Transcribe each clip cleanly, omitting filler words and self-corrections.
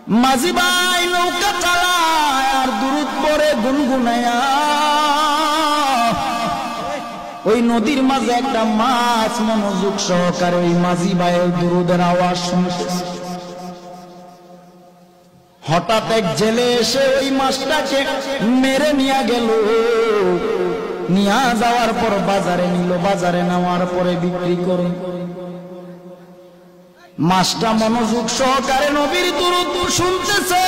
মাঝি ভাই নৌকা চালায় আর দুরূদ পড়ে গুনগুনায়া ওই নদীর মাঝে একটা মাছ মনোযোগ সহকারে ওই মাঝি ভাইয়ের দুরূদের আওয়াজ শুনতেছে। হঠাৎ এক জেলে এসে ওই মাছটাকে মেরে নিয়ে গেল। নিয়ে যাওয়ার পর বাজারে নিল, বাজারে নেওয়ার পরে বিক্রি করে। মাছটা মনোযোগ সহকারে নবীর দুরূদ শুনতেছে,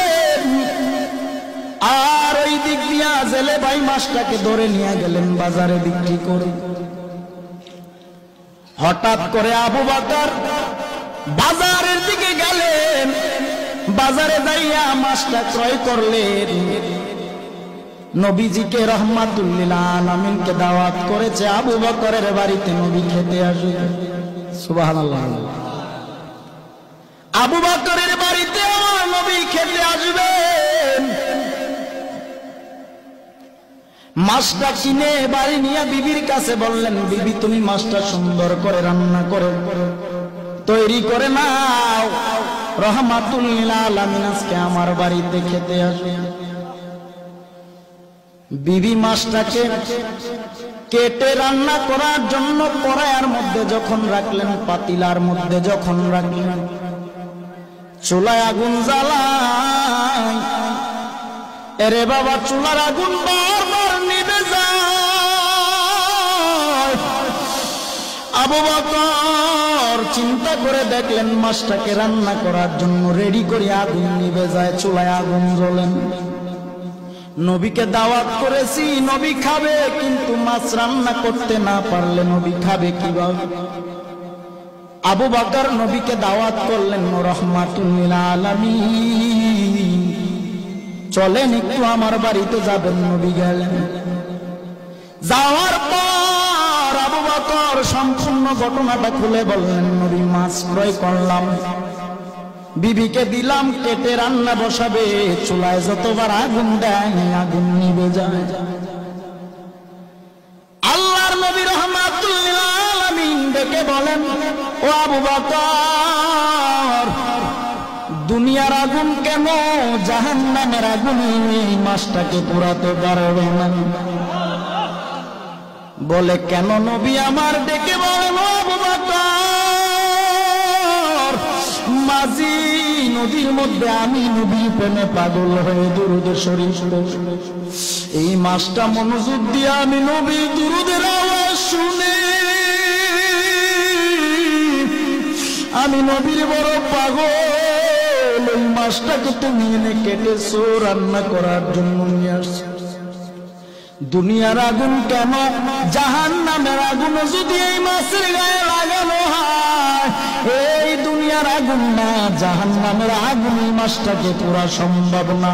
আর ওই দিক দিয়া জেলে ভাই মাছটাকে ধরে নিয়ে গেলেন বাজারে বিক্রি করে। হঠাৎ করে আবু বকর বাজারের দিকে গেলেন, বাজারে যাইয়া মাছটা ক্রয় করলেন। নবীজিকে রহমাতুল লিল আলামিনকে দাওয়াত করেছে আবু বকরের বাড়িতে নবী খেতে আসবে। সুবহানাল্লাহ। আবু বকরের বাড়িতে আমার নবী খেতে আসবেন। মাছটা কিনে বাড়ি নিয়ে বিবির কাছে বললেন, বিবি তুমি মাছটা সুন্দর করে রান্না করে তৈরি করে নাও, রহমাতুল লিল আলামিন আজকে আমার বাড়িতে খেতে আসবে। বিবি মাছটাকে কেটে রান্না করার জন্য কড়াইয়ের মধ্যে যখন রাখলেন, পাতিলার মধ্যে যখন রাখলেন, চুলায় আগুন জ্বালায়। এরে বাবা, চুলার আগুন বারবার নিভে যায়। আবু বকর চিন্তা করে দেখলেন মাছটাকে রান্না করার জন্য রেডি করে আগুন নিভে যায়, চুলায় আগুন জ্বলেন। নবীকে দাওয়াত করেছি, নবী খাবে, কিন্তু মাছ রান্না করতে না পারলে নবী খাবে কিভাবে? আবু বকর নবীকে দাওয়াত করলেন, রহমাতুল লিল আলামিন চলেন একটু আমার বাড়িতে যাবেন। নবী গেলেন। যাওয়ার পর আবু বকর সম্পূর্ণ ঘটনাটা খুলে বললেন, নবী মাছ ক্রয় করলাম, বিবিকে দিলাম, কেটে রান্না বসাবে, চুলায় যতবার আগুন দেয় আগুন নিভে যায়। আল্লাহর নবী রহমাতুল লিল আলামিন ডেকে বলেন, ও আবু বকর, দুনিয়ার আগুন কেন জাহান্নামের আগুন এই মাছটাকে পোড়াতে পারবে না? বলে কেন? নবী আমার ডেকে বলেন, ও আবু বকর, মাঝি নদীর মধ্যে আমি নবীর প্রেমে পাগল হয়ে দুরূদ শরীফ পড়ি। এই মাছটা মনোযোগ দিয়ে আমি নবীর দুরূদের আওয়াজ শুনে আমি নবীর বড় পাগল। এই মাছটাকে তুমি এনে কেটেছো, রান্না করার জন্য নিয়ে আসছো। দুনিয়ার আগুন কেন জাহান্নামের আগুন যদি এই মাছের গায়ে লাগানো হয়, এই দুনিয়ার আগুন না জাহান্নামের আগুন এই মাছটাকে পুরা সম্ভব না।